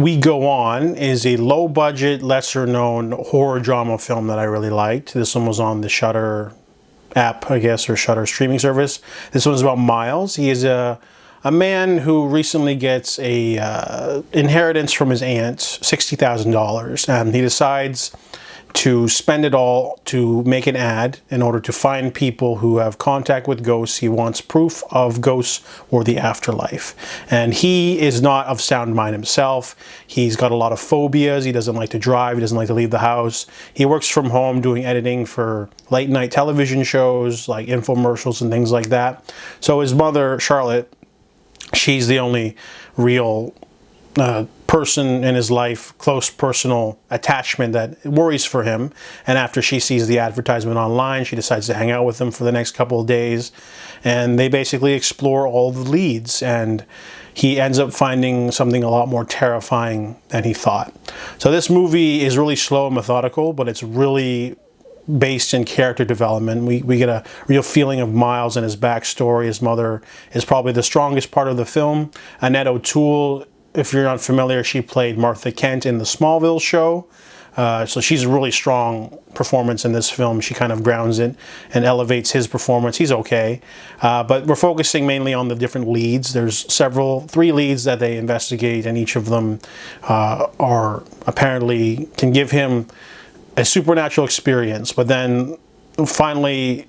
We Go On is a low-budget, lesser-known horror drama film that I really liked. This one was on the Shudder app, I guess, or Shudder streaming service. This one's about Miles. He is a man who recently gets a inheritance from his aunt, $60,000, and he decides to spend it all to make an ad in order to find people who have contact with ghosts. He wants proof of ghosts or the afterlife. And he is not of sound mind himself. He's got a lot of phobias. He doesn't like to drive. He doesn't like to leave the house. He works from home doing editing for late night television shows like infomercials and things like that. So his mother, Charlotte, she's the only real person in his life, close personal attachment that worries for him. And after she sees the advertisement online, she decides to hang out with him for the next couple of days. And they basically explore all the leads. And he ends up finding something a lot more terrifying than he thought. So this movie is really slow and methodical, but it's really based in character development. We get a real feeling of Miles and his backstory. His mother is probably the strongest part of the film. Annette O'Toole, if you're not familiar, she played Martha Kent in the Smallville show. So she's a really strong performance in this film. She kind of grounds it and elevates his performance. He's okay. But we're focusing mainly on the different leads. There's three leads that they investigate, and each of them are apparently can give him a supernatural experience. But then finally,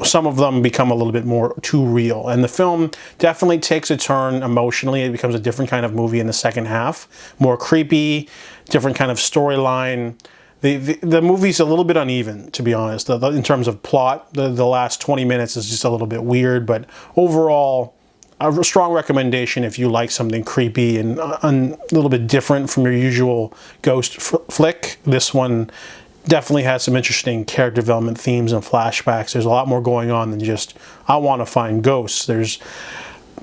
some of them become a little bit more too real. And the film definitely takes a turn emotionally. It becomes a different kind of movie in the second half. More creepy, different kind of storyline. The movie's a little bit uneven, to be honest. In terms of plot, the last 20 minutes is just a little bit weird. But overall, a strong recommendation if you like something creepy and a little bit different from your usual ghost flick. This one definitely has some interesting character development themes and flashbacks. There's a lot more going on than just, I want to find ghosts. There's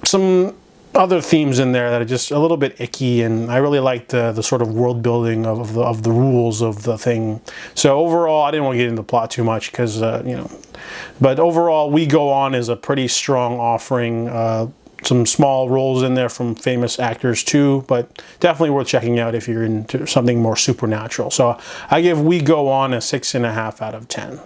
some other themes in there that are just a little bit icky, and I really like the sort of world building of the rules of the thing. So overall, I didn't want to get into the plot too much because, you know, but overall, We Go On is a pretty strong offering. Some small roles in there from famous actors too, but definitely worth checking out if you're into something more supernatural. So I give We Go On a 6.5 out of 10.